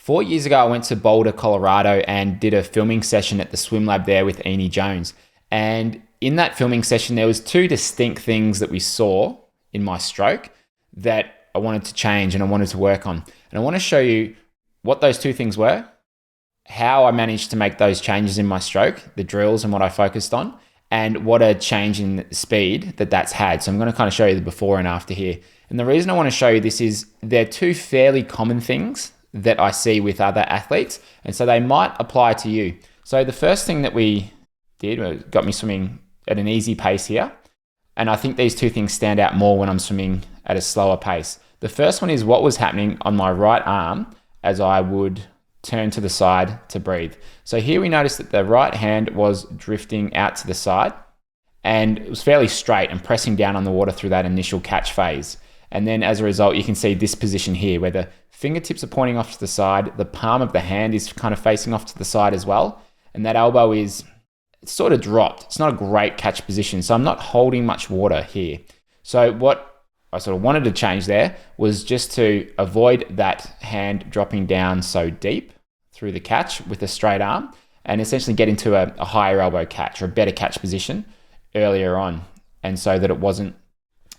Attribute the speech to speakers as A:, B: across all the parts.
A: 4 years ago, I went to Boulder, Colorado and did a filming session at the swim lab there with Eni Jones. And in that filming session, there was two distinct things that we saw in my stroke that I wanted to change and I wanted to work on. And I want to show you what those two things were, how I managed to make those changes in my stroke, the drills and what I focused on, and what a change in speed that's had. So I'm going to kind of show you the before and after here. And the reason I want to show you this is they're two fairly common things that I see with other athletes, and so they might apply to you. So the first thing that we did got me swimming at an easy pace here, and I think these two things stand out more when I'm swimming at a slower pace. The first one is what was happening on my right arm as I would turn to the side to breathe. So here we noticed that the right hand was drifting out to the side and it was fairly straight and pressing down on the water through that initial catch phase. And then as a result, you can see this position here where the fingertips are pointing off to the side, the palm of the hand is kind of facing off to the side as well. And that elbow is sort of dropped. It's not a great catch position. So I'm not holding much water here. So what I sort of wanted to change there was just to avoid that hand dropping down so deep through the catch with a straight arm and essentially get into a higher elbow catch or a better catch position earlier on. And so that it wasn't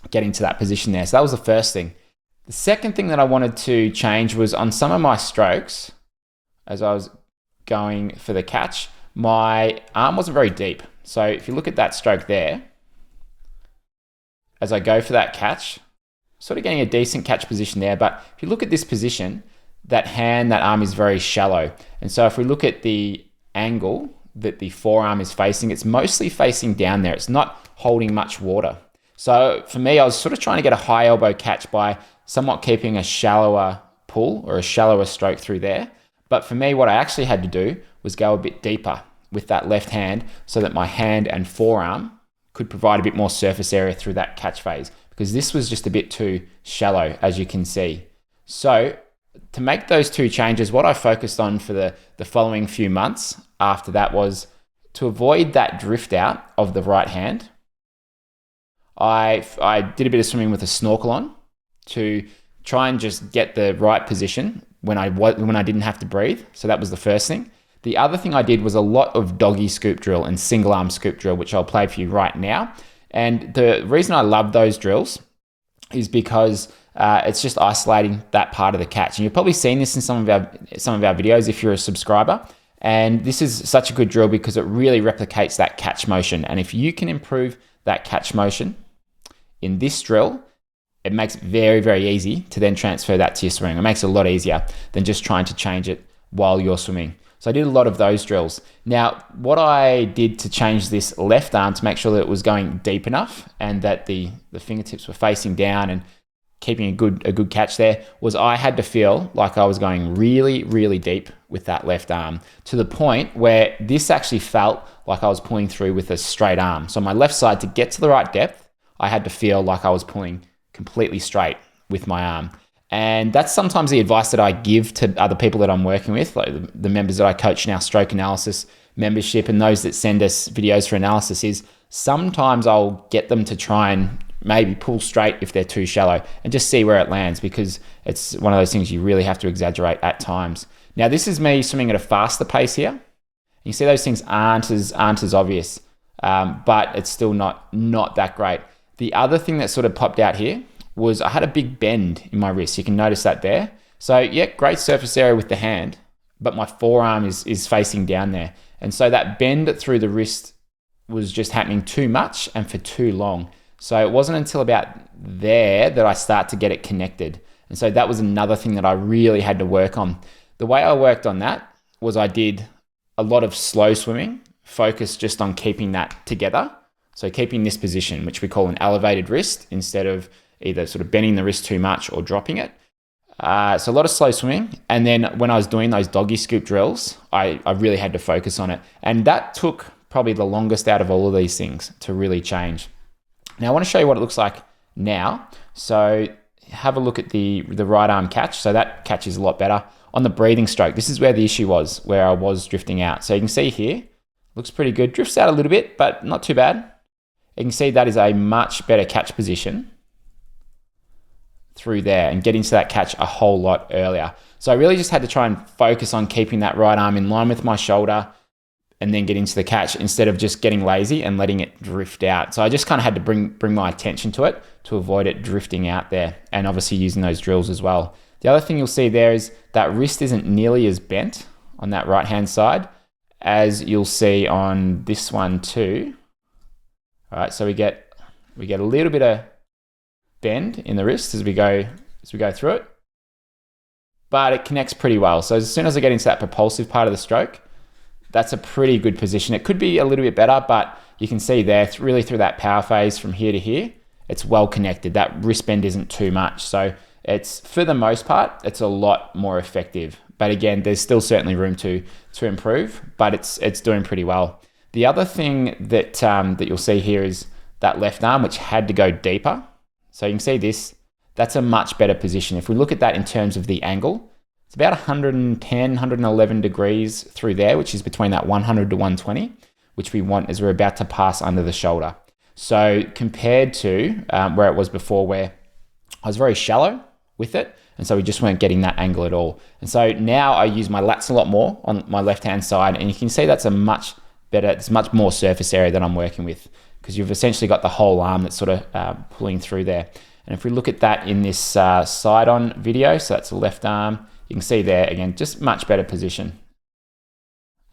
A: getting to that position there. So that was the first thing. The second thing that I wanted to change was on some of my strokes, as I was going for the catch, my arm wasn't very deep. So if you look at that stroke there, as I go for that catch, sort of getting a decent catch position there. But if you look at this position, that hand, that arm is very shallow. And so if we look at the angle that the forearm is facing, it's mostly facing down there. It's not holding much water. So for me, I was sort of trying to get a high elbow catch by somewhat keeping a shallower pull or a shallower stroke through there. But for me, what I actually had to do was go a bit deeper with that left hand so that my hand and forearm could provide a bit more surface area through that catch phase, because this was just a bit too shallow, as you can see. So to make those two changes, what I focused on for the following few months after that was to avoid that drift out of the right hand. I did a bit of swimming with a snorkel on to try and just get the right position when I didn't have to breathe. So that was the first thing. The other thing I did was a lot of doggy scoop drill and single arm scoop drill, which I'll play for you right now. And the reason I love those drills is because it's just isolating that part of the catch. And you've probably seen this in some of our videos if you're a subscriber. And this is such a good drill because it really replicates that catch motion. And if you can improve that catch motion in this drill, it makes it very, very easy to then transfer that to your swimming. It makes it a lot easier than just trying to change it while you're swimming. So I did a lot of those drills. Now, what I did to change this left arm to make sure that it was going deep enough and that the fingertips were facing down and keeping a good catch there was I had to feel like I was going really, really deep with that left arm to the point where this actually felt like I was pulling through with a straight arm. So on my left side, to get to the right depth, I had to feel like I was pulling completely straight with my arm. And that's sometimes the advice that I give to other people that I'm working with, like the members that I coach in our stroke analysis membership and those that send us videos for analysis, is sometimes I'll get them to try and maybe pull straight if they're too shallow and just see where it lands, because it's one of those things you really have to exaggerate at times. Now, this is me swimming at a faster pace here. You see those things aren't as obvious, but it's still not that great. The other thing that sort of popped out here was I had a big bend in my wrist. You can notice that there. So yeah, great surface area with the hand, but my forearm is facing down there. And so that bend through the wrist was just happening too much and for too long. So it wasn't until about there that I start to get it connected. And so that was another thing that I really had to work on. The way I worked on that was I did a lot of slow swimming, focused just on keeping that together. So keeping this position, which we call an elevated wrist, instead of either sort of bending the wrist too much or dropping it. So a lot of slow swimming. And then when I was doing those doggy scoop drills, I really had to focus on it. And that took probably the longest out of all of these things to really change. Now I want to show you what it looks like now. So have a look at the right arm catch. So that catch is a lot better. On the breathing stroke, this is where the issue was, where I was drifting out. So you can see here, looks pretty good. Drifts out a little bit, but not too bad. You can see that is a much better catch position through there and getting to that catch a whole lot earlier. So I really just had to try and focus on keeping that right arm in line with my shoulder and then getting to the catch instead of just getting lazy and letting it drift out. So I just kind of had to bring my attention to it to avoid it drifting out there, and obviously using those drills as well. The other thing you'll see there is that wrist isn't nearly as bent on that right-hand side as you'll see on this one too. All right, so we get a little bit of bend in the wrist as we go through it, but it connects pretty well. So as soon as I get into that propulsive part of the stroke, that's a pretty good position. It could be a little bit better, but you can see there, really through that power phase from here to here, it's well connected. That wrist bend isn't too much. So it's, for the most part, it's a lot more effective. But again, there's still certainly room to improve, but it's doing pretty well. The other thing that you'll see here is that left arm, which had to go deeper. So you can see this, that's a much better position. If we look at that in terms of the angle, it's about 110, 111 degrees through there, which is between that 100 to 120, which we want as we're about to pass under the shoulder. So compared to where it was before, where I was very shallow with it, and so we just weren't getting that angle at all. And so now I use my lats a lot more on my left-hand side, and you can see that's a much better, it's much more surface area that I'm working with, because you've essentially got the whole arm that's sort of pulling through there. And if we look at that in this side-on video, so that's the left arm, you can see there, again, just much better position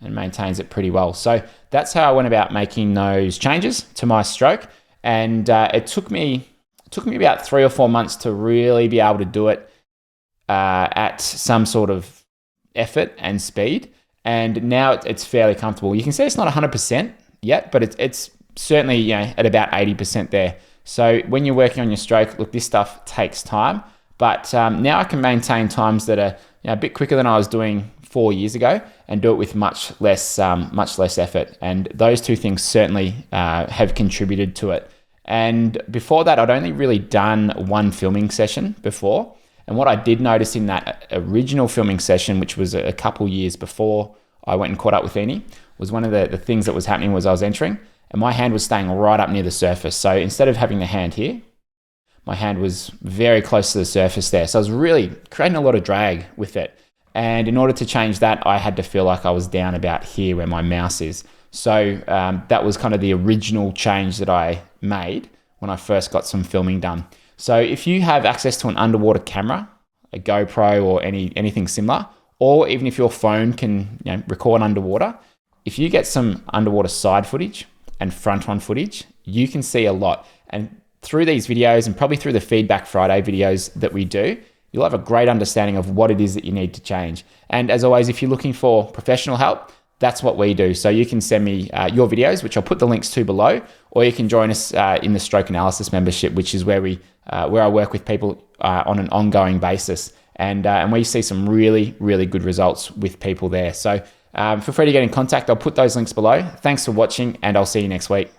A: and maintains it pretty well. So that's how I went about making those changes to my stroke. And it took me about 3 or 4 months to really be able to do it at some sort of effort and speed. And now it's fairly comfortable. You can see it's not 100% yet, but it's certainly, at about 80% there. So when you're working on your stroke, look, this stuff takes time, but now I can maintain times that are a bit quicker than I was doing 4 years ago, and do it with much less effort. And those two things certainly have contributed to it. And before that, I'd only really done one filming session before. And what I did notice in that original filming session, which was a couple years before I went and caught up with Eni, was one of the things that was happening was I was entering and my hand was staying right up near the surface. So instead of having the hand here, my hand was very close to the surface there. So I was really creating a lot of drag with it. And in order to change that, I had to feel like I was down about here where my mouse is. So that was kind of the original change that I made when I first got some filming done. So if you have access to an underwater camera, a GoPro or anything similar, or even if your phone can record underwater, if you get some underwater side footage and front-on footage, you can see a lot. And through these videos, and probably through the Feedback Friday videos that we do, you'll have a great understanding of what it is that you need to change. And as always, if you're looking for professional help, that's what we do. So you can send me your videos, which I'll put the links to below, or you can join us in the Stroke Analysis membership, which is where I work with people on an ongoing basis. And we see some really, really good results with people there. So feel free to get in contact. I'll put those links below. Thanks for watching, and I'll see you next week.